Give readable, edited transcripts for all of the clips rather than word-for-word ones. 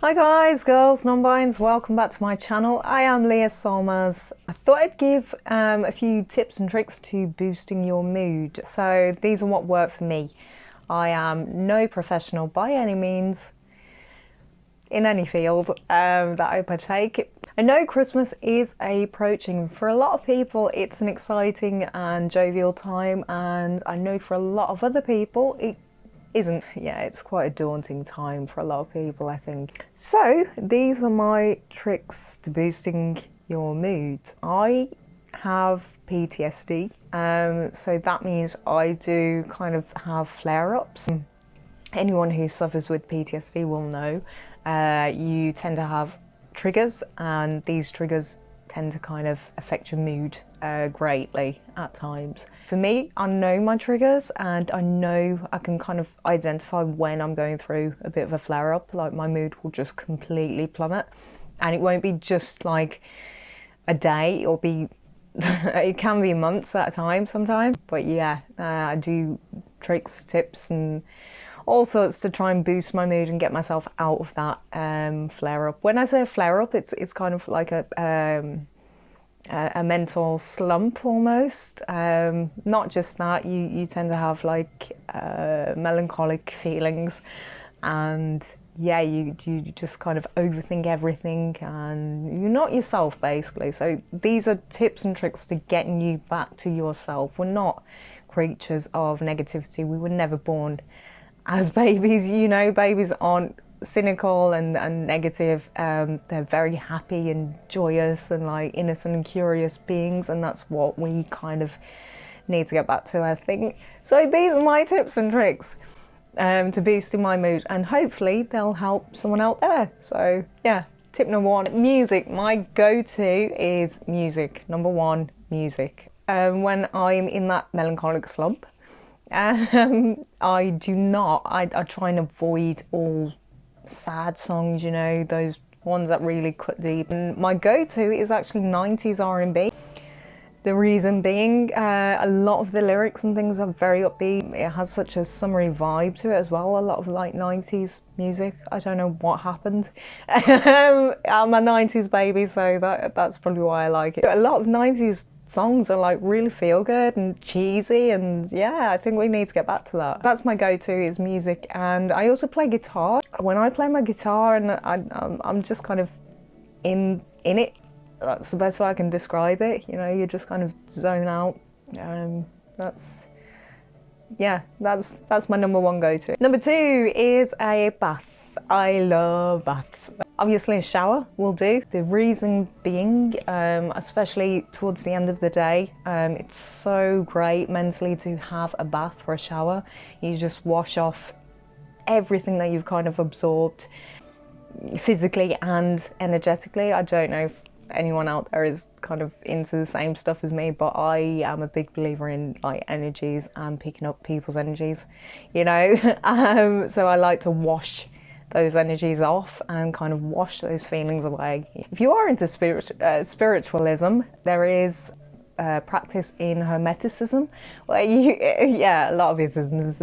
Hi guys, girls, non-binds, welcome back to my channel. I am Leah Solmers. I thought I'd give a few tips and tricks to boosting your mood. So these are what work for me. I am no professional by any means in any field that I partake. I know Christmas is approaching. For a lot of people it's an exciting and jovial time, and I know for a lot of other people it isn't. Yeah, it's quite a daunting time for a lot of people, I think. So these are my tricks to boosting your mood. I have PTSD, so that means I do kind of have flare-ups. Anyone who suffers with PTSD will know you tend to have triggers, and these triggers tend to kind of affect your mood greatly at times. For me, I know my triggers, and I know I can kind of identify when I'm going through a bit of a flare-up. Like, my mood will just completely plummet, and it won't be just like a day, it'll be it can be months at a time sometimes. But yeah, I do tricks, tips and all sorts to try and boost my mood and get myself out of that flare-up. When I say a flare-up, it's kind of like a mental slump almost. Not just that, you tend to have like melancholic feelings, and yeah, you just kind of overthink everything and you're not yourself basically. So these are tips and tricks to getting you back to yourself. We're not creatures of negativity. We were never born as babies, you know. Babies aren't cynical and negative. They're very happy and joyous and like innocent and curious beings, and that's what we kind of need to get back to, I think. So these are my tips and tricks to boosting my mood, and hopefully they'll help someone out there. So yeah, tip number one, music. My go-to is music. Number one, music. When I'm in that melancholic slump, I try and avoid all sad songs, you know, those ones that really cut deep. And my go-to is actually 90s R&B. The reason being, a lot of the lyrics and things are very upbeat. It has such a summery vibe to it as well. A lot of like 90s music. I don't know what happened. I'm a 90s baby, so that's probably why I like it. A lot of 90s songs are like really feel good and cheesy, and yeah, I think we need to get back to that. That's my go-to, is music. And I also play guitar. When I play my guitar and I'm just kind of in it, that's the best way I can describe it. You know, you just kind of zone out. That's my number one go-to. Number two is a bath. I love baths. Obviously a shower will do. The reason being, especially towards the end of the day, it's so great mentally to have a bath or a shower. You just wash off everything that you've kind of absorbed physically and energetically. I don't know if anyone out there is kind of into the same stuff as me, but I am a big believer in like energies and picking up people's energies, you know. So I like to wash those energies off and kind of wash those feelings away. If you are into spiritualism, there is practice in Hermeticism where a lot of isms,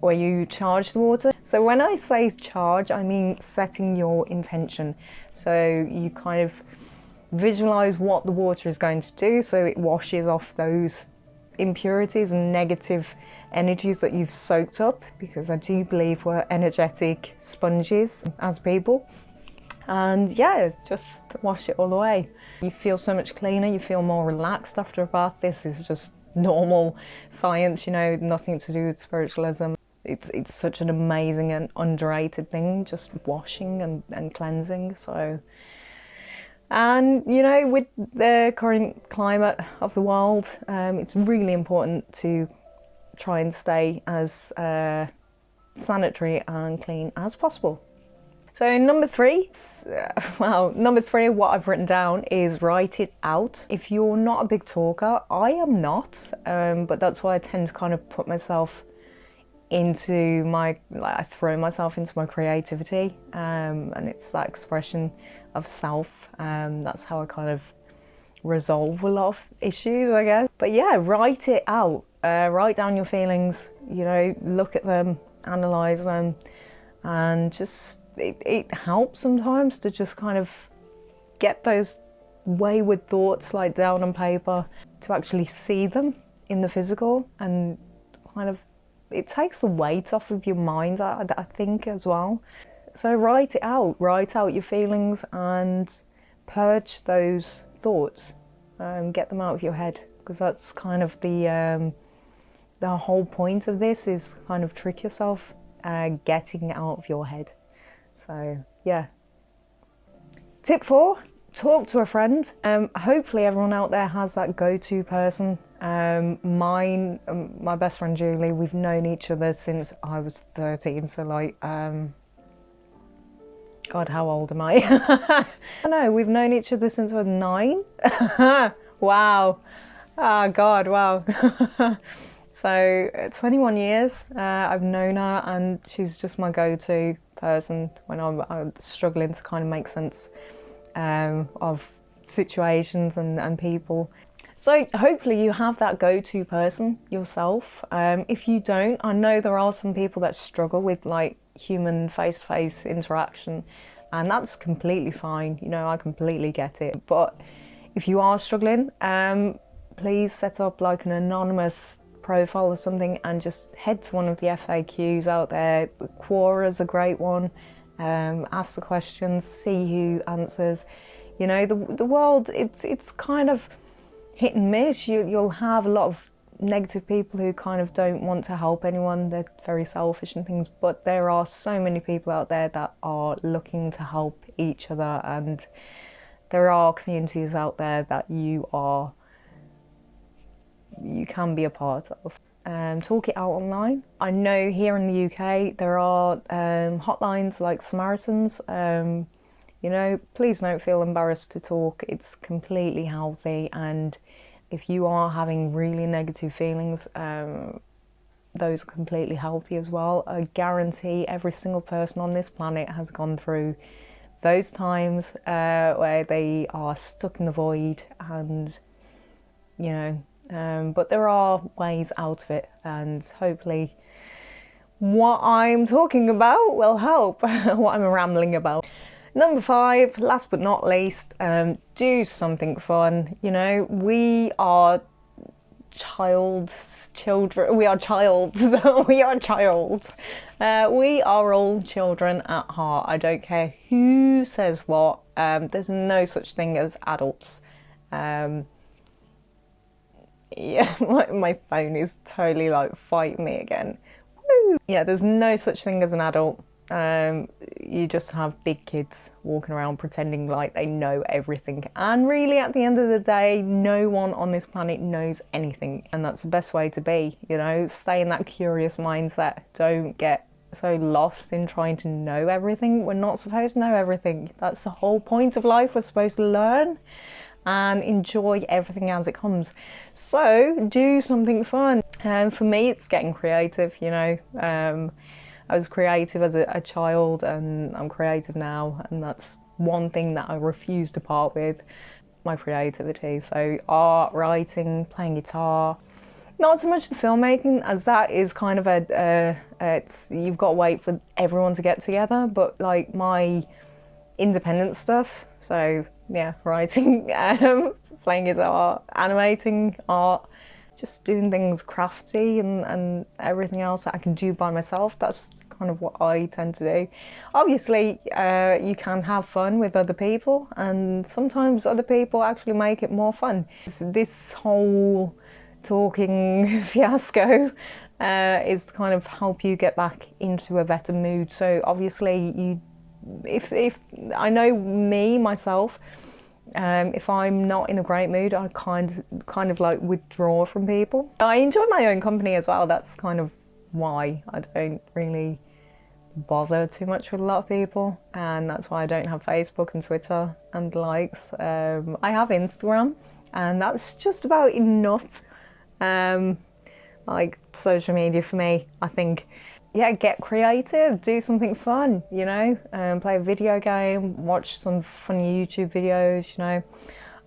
where you charge the water. So when I say charge, I mean setting your intention. So you kind of visualize what the water is going to do, so it washes off those impurities and negative energies that you've soaked up, because I do believe we're energetic sponges as people. And yeah, just wash it all away. You feel so much cleaner, you feel more relaxed after a bath. This is just normal science, you know, nothing to do with spiritualism. It's such an amazing and underrated thing, just washing and cleansing. So, and you know, with the current climate of the world, it's really important to try and stay as sanitary and clean as possible. So number three, what I've written down is write it out. If you're not a big talker, I am not, but that's why I tend to kind of put myself into I throw myself into my creativity, and it's that expression of self. That's how I kind of resolve a lot of issues, I guess. But yeah, write it out. Write down your feelings, you know, look at them, analyze them, and just it helps sometimes to just kind of get those wayward thoughts like down on paper, to actually see them in the physical, and kind of, it takes the weight off of your mind, I think, as well. So write out your feelings and purge those thoughts, get them out of your head, because that's kind of the whole point of this, is kind of trick yourself, getting out of your head. So yeah. Tip 4, talk to a friend. Hopefully everyone out there has that go-to person. My best friend Julie, we've known each other since I was 13, so like, God, how old am I? I don't know, we've known each other since I was 9. Wow. Oh God, wow. So 21 years I've known her, and she's just my go-to person when I'm struggling to kind of make sense of situations and people. So hopefully you have that go-to person yourself. If you don't, I know there are some people that struggle with like human face-to-face interaction, and that's completely fine. You know, I completely get it. But if you are struggling, please set up like an anonymous profile or something, and just head to one of the FAQs out there. Quora's a great one. Ask the questions, see who answers. You know, the world, it's kind of hit and miss. You'll have a lot of negative people who kind of don't want to help anyone. They're very selfish and things, but there are so many people out there that are looking to help each other, and there are communities out there that you can be a part of. Talk it out online. I know here in the UK there are hotlines like Samaritans. You know, please don't feel embarrassed to talk. It's completely healthy, and if you are having really negative feelings, those are completely healthy as well. I guarantee every single person on this planet has gone through those times where they are stuck in the void, and you know, but there are ways out of it, and hopefully what I'm talking about will help, what I'm rambling about. Number 5, last but not least, do something fun. You know, we are children. We are childs. We are childs. We are all children at heart. I don't care who says what. There's no such thing as adults. Yeah, my phone is totally like fighting me again. Woo! Yeah, there's no such thing as an adult. You just have big kids walking around pretending like they know everything, and really at the end of the day, no one on this planet knows anything, and that's the best way to be. You know, stay in that curious mindset. Don't get so lost in trying to know everything. We're not supposed to know everything. That's the whole point of life. We're supposed to learn and enjoy everything as it comes. So do something fun. For me, it's getting creative. You know, I was creative as a child, and I'm creative now, and that's one thing that I refuse to part with, my creativity. So art, writing, playing guitar. Not so much the filmmaking, as that is kind of it's, you've got to wait for everyone to get together, but like my independent stuff. So yeah, writing, playing guitar, animating, art, just doing things crafty and everything else that I can do by myself. That's kind of what I tend to do. Obviously, you can have fun with other people, and sometimes other people actually make it more fun. This whole talking fiasco is to kind of help you get back into a better mood. So obviously, if I know myself, if I'm not in a great mood, I kind of like withdraw from people. I enjoy my own company as well. That's kind of why I don't really bother too much with a lot of people, and that's why I don't have Facebook and Twitter and likes. I have Instagram, and that's just about enough. Like social media for me, I think. Yeah, get creative, do something fun, you know, play a video game, watch some funny YouTube videos, you know.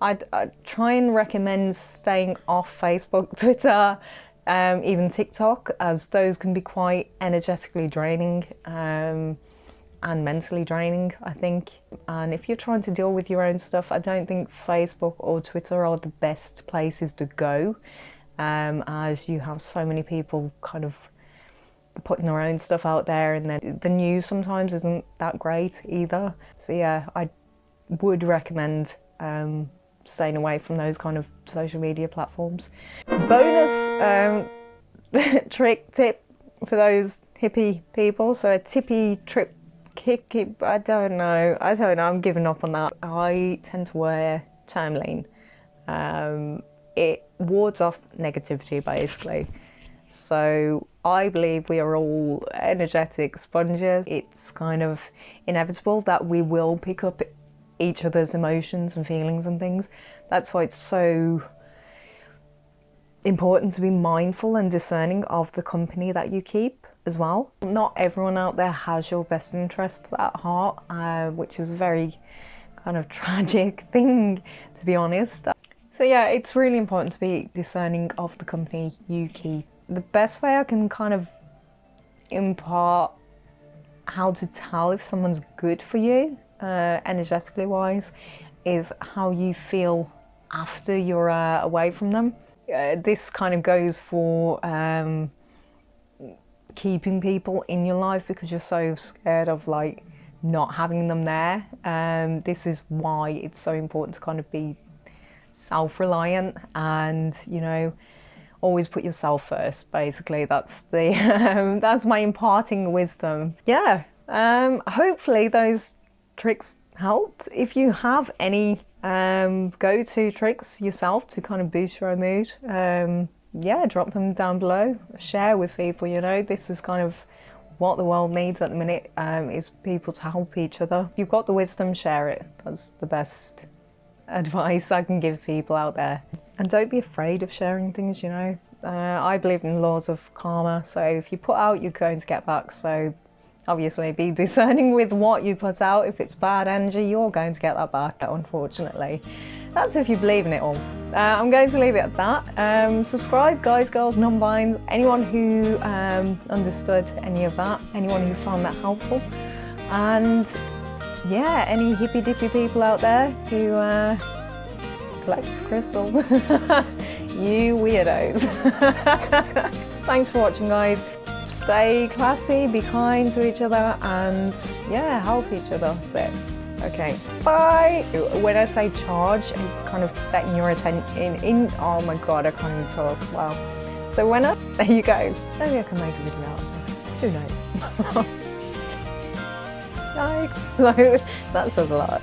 I'd try and recommend staying off Facebook, Twitter, even TikTok, as those can be quite energetically draining. and mentally draining, I think. And if you're trying to deal with your own stuff, I don't think Facebook or Twitter are the best places to go, as you have so many people kind of putting their own stuff out there, and then the news sometimes isn't that great either. So yeah, I would recommend staying away from those kind of social media platforms. Bonus trick tip for those hippie people. So a tippy trip kick, I don't know, I'm giving up on that. I tend to wear tourmaline. It wards off negativity basically. So I believe we are all energetic sponges. It's kind of inevitable that we will pick up each other's emotions and feelings and things. That's why it's so important to be mindful and discerning of the company that you keep as well. Not everyone out there has your best interests at heart, which is a very kind of tragic thing, to be honest. So yeah, it's really important to be discerning of the company you keep. The best way I can kind of impart how to tell if someone's good for you, energetically wise, is how you feel after you're away from them. This kind of goes for keeping people in your life because you're so scared of like not having them there. This is why it's so important to kind of be self-reliant and, you know, always put yourself first. Basically, that's the that's my imparting wisdom. Yeah, hopefully those tricks helped. If you have any go-to tricks yourself to kind of boost your own mood, yeah, drop them down below. Share with people. You know, this is kind of what the world needs at the minute, is people to help each other. If you've got the wisdom, share it. That's the best advice I can give people out there. And don't be afraid of sharing things, you know. I believe in laws of karma, so if you put out, you're going to get back. So obviously be discerning with what you put out. If it's bad energy, you're going to get that back, unfortunately. That's if you believe in it all. I'm going to leave it at that. Subscribe, guys, girls, non-binds, anyone who understood any of that, anyone who found that helpful. And yeah, any hippy dippy people out there who collects crystals. You weirdos. Thanks for watching, guys. Stay classy, be kind to each other, and yeah, help each other. That's it. Okay, bye. When I say charge, it's kind of setting your attention in oh my god, I can't even talk. Wow. So there you go. Maybe I can make a video out of this. Who knows? Yikes. That says a lot.